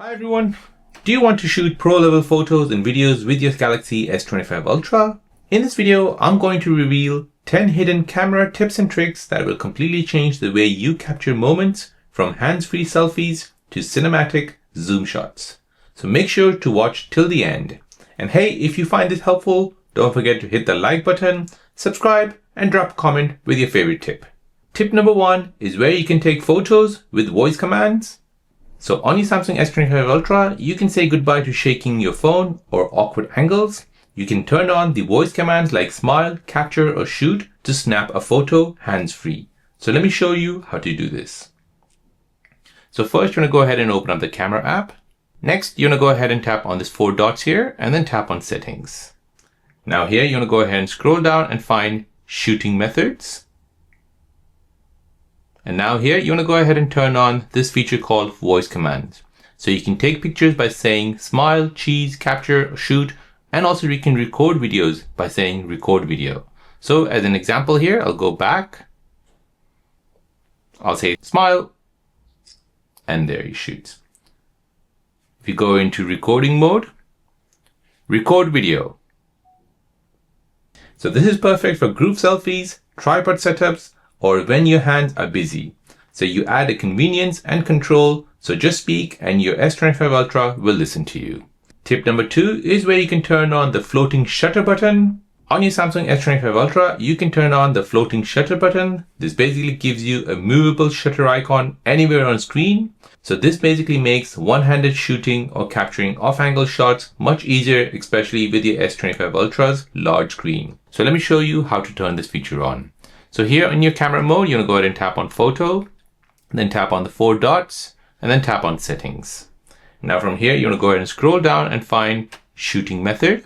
Hi everyone! Do you want to shoot pro level photos and videos with your Galaxy S25 Ultra? In this video, I'm going to reveal 10 hidden camera tips and tricks that will completely change the way you capture moments from hands-free selfies to cinematic zoom shots. So make sure to watch till the end. And hey, if you find this helpful, don't forget to hit the like button, subscribe, and drop a comment with your favorite tip. Tip number 1 is where you can take photos with voice commands. So on your Samsung S25 Ultra, you can say goodbye to shaking your phone or awkward angles. You can turn on the voice commands like smile, capture, or shoot to snap a photo hands-free. So let me show you how to do this. So first, you want to go ahead and open up the camera app. Next, you want to go ahead and tap on this 4 dots here and then tap on settings. Now here, you want to go ahead and scroll down and find shooting methods. And now here, you want to go ahead and turn on this feature called voice commands. So you can take pictures by saying smile, cheese, capture, or shoot, and also you can record videos by saying record video. So as an example here, I'll go back. I'll say smile, and there he shoots. If you go into recording mode, record video. So this is perfect for group selfies, tripod setups, or when your hands are busy. So you add a convenience and control, so just speak and your S25 Ultra will listen to you. Tip number 2 is where you can turn on the floating shutter button. On your Samsung S25 Ultra, you can turn on the floating shutter button. This basically gives you a movable shutter icon anywhere on screen. So this basically makes one-handed shooting or capturing off-angle shots much easier, especially with your S25 Ultra's large screen. So let me show you how to turn this feature on. So here in your camera mode, you want to go ahead and tap on photo, then tap on the 4 dots, and then tap on settings. Now from here, you want to go ahead and scroll down and find shooting method.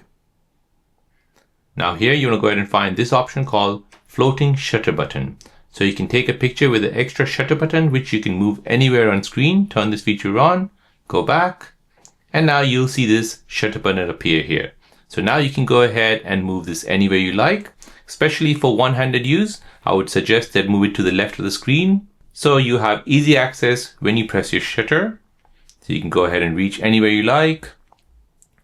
Now here, you want to go ahead and find this option called floating shutter button. So you can take a picture with the extra shutter button, which you can move anywhere on screen, turn this feature on, go back, and now you'll see this shutter button appear here. So now you can go ahead and move this anywhere you like. Especially for one-handed use, I would suggest that move it to the left of the screen so you have easy access when you press your shutter. So you can go ahead and reach anywhere you like,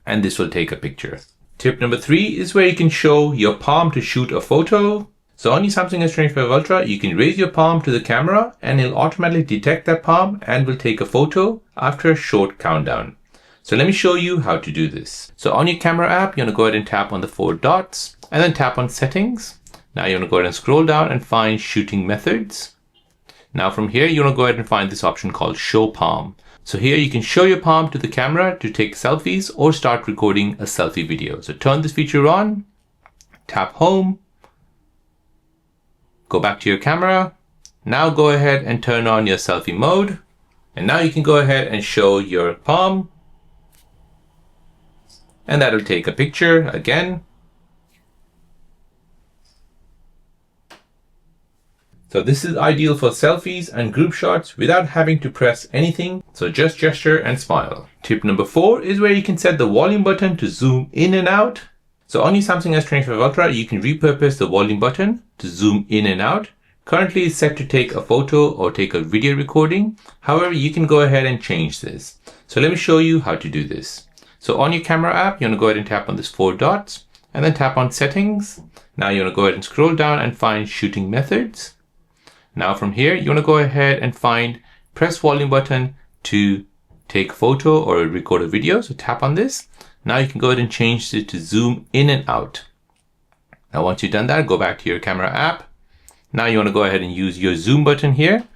and this will take a picture. Tip number 3 is where you can show your palm to shoot a photo. So on your Samsung S25 Ultra, you can raise your palm to the camera and it'll automatically detect that palm and will take a photo after a short countdown. So let me show you how to do this. So on your camera app, you want to go ahead and tap on the 4 dots and then tap on settings. Now you want to go ahead and scroll down and find shooting methods. Now from here, you want to go ahead and find this option called show palm. So here you can show your palm to the camera to take selfies or start recording a selfie video. So turn this feature on, tap home, go back to your camera. Now go ahead and turn on your selfie mode. And now you can go ahead and show your palm. And that'll take a picture again. So this is ideal for selfies and group shots without having to press anything. So just gesture and smile. Tip number 4 is where you can set the volume button to zoom in and out. So on your Samsung S25 Ultra, you can repurpose the volume button to zoom in and out. Currently it's set to take a photo or take a video recording. However, you can go ahead and change this. So let me show you how to do this. So on your camera app, you want to go ahead and tap on this 4 dots and then tap on settings. Now you want to go ahead and scroll down and find shooting methods. Now from here, you want to go ahead and find press volume button to take a photo or record a video. So tap on this. Now you can go ahead and change it to zoom in and out. Now once you've done that, go back to your camera app. Now you want to go ahead and use your zoom button here.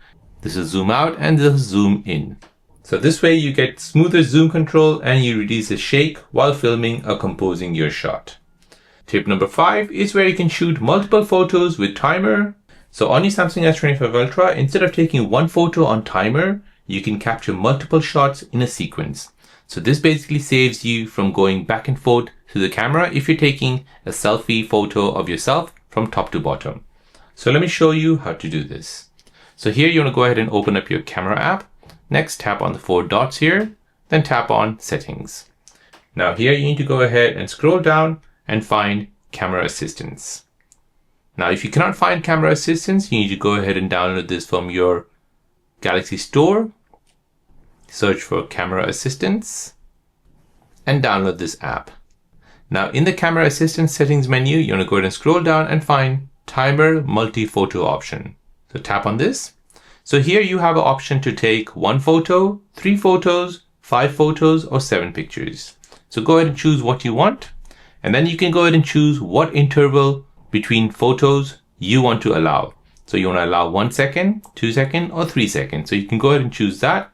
This is zoom out and this is zoom in. So this way you get smoother zoom control and you reduce the shake while filming or composing your shot. Tip number 5 is where you can shoot multiple photos with timer. So on your Samsung S25 Ultra, instead of taking one photo on timer, you can capture multiple shots in a sequence. So this basically saves you from going back and forth to the camera if you're taking a selfie photo of yourself from top to bottom. So let me show you how to do this. So here you want to go ahead and open up your camera app. Next, tap on the 4 dots here, then tap on settings. Now here you need to go ahead and scroll down and find camera assistance. Now, if you cannot find camera assistance, you need to go ahead and download this from your Galaxy store. search for Camera Assistance, and download this app. Now in the Camera Assistance settings menu, you want to go ahead and scroll down and find Timer Multi-Photo option. So tap on this. So here you have an option to take 1 photo, 3 photos, 5 photos, or 7 pictures. So go ahead and choose what you want. And then you can go ahead and choose what interval between photos you want to allow. So you want to allow 1 second, 2 seconds, or 3 seconds. So you can go ahead and choose that.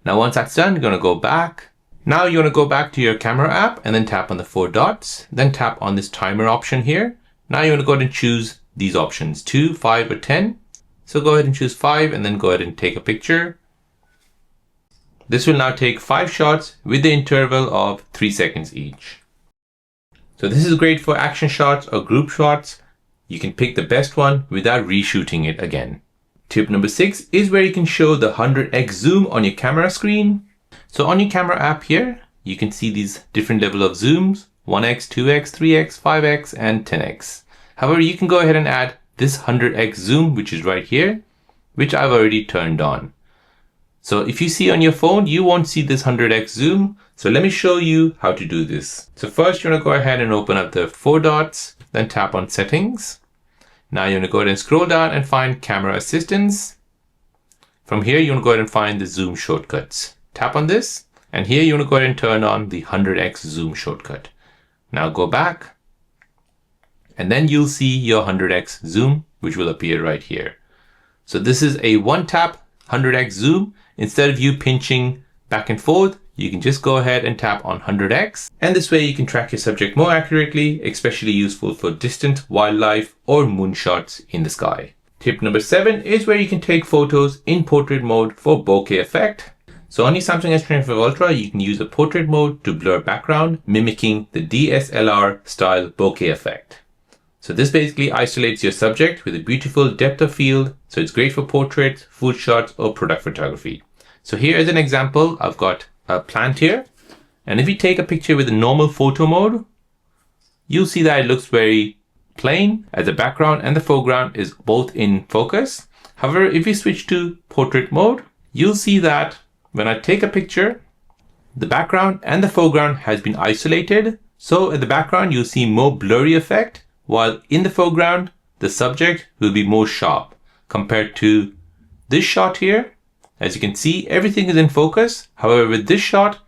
Now once that's done, you're going to go back. Now you want to go back to your camera app and then tap on the 4 dots. Then tap on this timer option here. Now you want to go ahead and choose these options, 2, 5, or 10. So go ahead and choose 5 and then go ahead and take a picture. This will now take 5 shots with the interval of 3 seconds each. So this is great for action shots or group shots. You can pick the best one without reshooting it again. Tip number 6 is where you can show the 100x zoom on your camera screen. So on your camera app here, you can see these different level of zooms, 1x, 2x, 3x, 5x, and 10x. However, you can go ahead and add this 100x zoom, which is right here, which I've already turned on. So if you see on your phone, you won't see this 100x zoom. So let me show you how to do this. So first you want to go ahead and open up the 4 dots, then tap on settings. Now you want to go ahead and scroll down and find Camera Assistance. From here, you want to go ahead and find the zoom shortcuts. Tap on this, and here you want to go ahead and turn on the 100x zoom shortcut. Now go back, and then you'll see your 100x zoom, which will appear right here. So this is a one tap 100x zoom. Instead of you pinching back and forth, you can just go ahead and tap on 100x. And this way you can track your subject more accurately, especially useful for distant wildlife or moonshots in the sky. Tip number 7 is where you can take photos in portrait mode for bokeh effect. So on your Samsung S25 Ultra, you can use a portrait mode to blur background, mimicking the DSLR style bokeh effect. So this basically isolates your subject with a beautiful depth of field. So it's great for portraits, food shots, or product photography. So here is an example. I've got a plant here. And if you take a picture with a normal photo mode, you'll see that it looks very plain as the background and the foreground is both in focus. However, if you switch to portrait mode, you'll see that when I take a picture, the background and the foreground has been isolated. So in the background, you'll see more blurry effect, while in the foreground, the subject will be more sharp compared to this shot here. As you can see, everything is in focus. However, with this shot,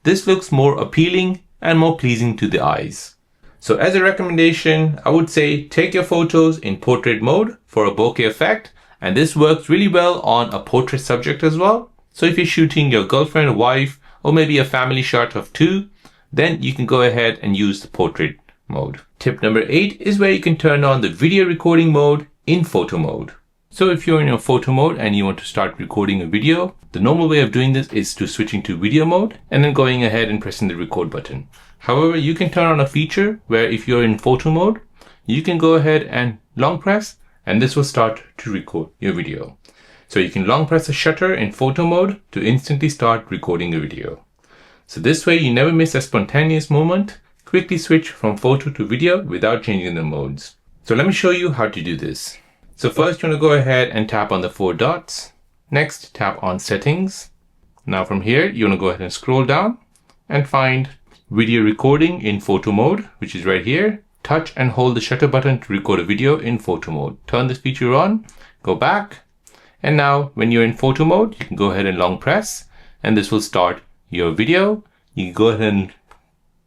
this looks more appealing and more pleasing to the eyes. So as a recommendation, I would say take your photos in portrait mode for a bokeh effect. And this works really well on a portrait subject as well. So if you're shooting your girlfriend, wife, or maybe a family shot of 2, then you can go ahead and use the portrait mode. Tip number 8 is where you can turn on the video recording mode in photo mode. So if you're in your photo mode and you want to start recording a video, the normal way of doing this is to switching to video mode and then going ahead and pressing the record button. However, you can turn on a feature where if you're in photo mode, you can go ahead and long press and this will start to record your video. So you can long press the shutter in photo mode to instantly start recording a video. So this way you never miss a spontaneous moment. Quickly switch from photo to video without changing the modes. So let me show you how to do this. So first you want to go ahead and tap on the 4 dots. Next, tap on settings. Now from here, you want to go ahead and scroll down and find video recording in photo mode, which is right here. Touch and hold the shutter button to record a video in photo mode. Turn this feature on, go back. And now when you're in photo mode, you can go ahead and long press and this will start your video. You can go ahead and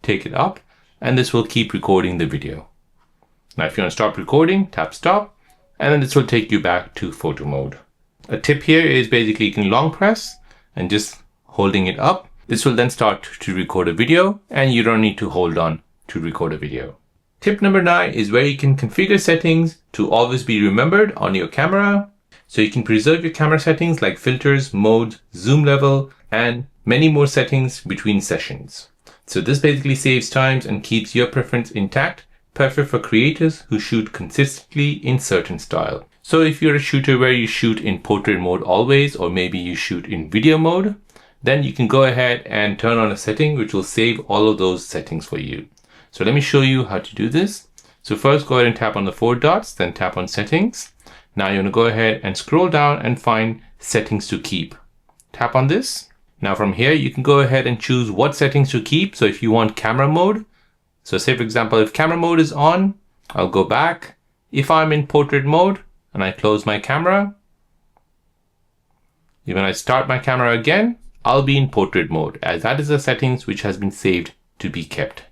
take it up and this will keep recording the video. Now if you want to stop recording, tap stop and then this will take you back to photo mode. A tip here is basically you can long press and just holding it up. This will then start to record a video and you don't need to hold on to record a video. Tip number 9 is where you can configure settings to always be remembered on your camera. So you can preserve your camera settings like filters, modes, zoom level, and many more settings between sessions. So this basically saves times and keeps your preference intact, perfect for creators who shoot consistently in certain style. So if you're a shooter where you shoot in portrait mode always, or maybe you shoot in video mode, then you can go ahead and turn on a setting which will save all of those settings for you. So let me show you how to do this. So first go ahead and tap on the 4 dots, then tap on settings. Now you want to go ahead and scroll down and find settings to keep. Tap on this. Now from here, you can go ahead and choose what settings to keep. So if you want camera mode, so say for example, if camera mode is on, I'll go back. If I'm in portrait mode and I close my camera, when I start my camera again, I'll be in portrait mode, as that is the settings which has been saved to be kept.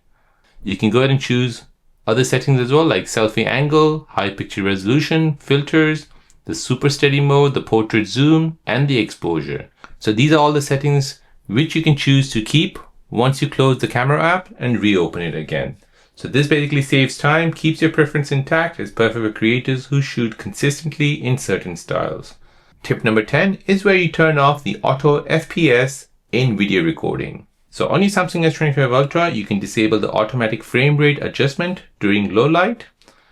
You can go ahead and choose other settings as well, like selfie angle, high picture resolution, filters, the super steady mode, the portrait zoom, and the exposure. So these are all the settings which you can choose to keep once you close the camera app and reopen it again. So this basically saves time, keeps your preference intact, is perfect for creators who shoot consistently in certain styles. Tip number 10 is where you turn off the auto FPS in video recording. So on your Samsung S25 Ultra, you can disable the automatic frame rate adjustment during low light.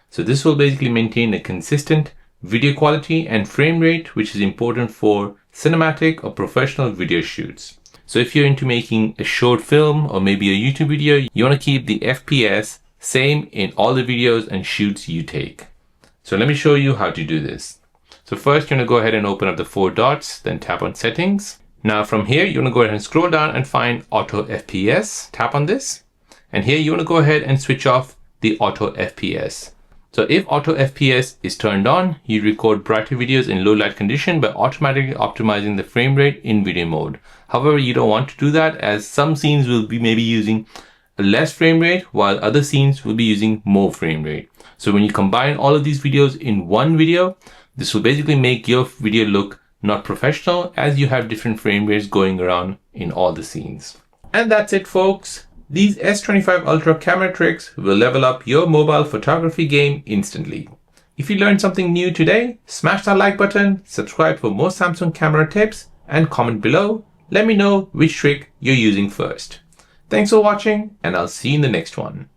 So this will basically maintain a consistent video quality and frame rate, which is important for cinematic or professional video shoots. So if you're into making a short film or maybe a YouTube video, you want to keep the FPS same in all the videos and shoots you take. So let me show you how to do this. So first, you're going to go ahead and open up the 4 dots, then tap on settings. Now from here, you want to go ahead and scroll down and find auto FPS. Tap on this. And here you want to go ahead and switch off the auto FPS. So if auto FPS is turned on, you record brighter videos in low light condition by automatically optimizing the frame rate in video mode. However, you don't want to do that, as some scenes will be maybe using a less frame rate while other scenes will be using more frame rate. So when you combine all of these videos in one video, this will basically make your video look not professional, as you have different frame rates going around in all the scenes. And that's it, folks. These S25 Ultra camera tricks will level up your mobile photography game instantly. If you learned something new today, smash that like button, subscribe for more Samsung camera tips, and comment below. Let me know which trick you're using first. Thanks for watching, and I'll see you in the next one.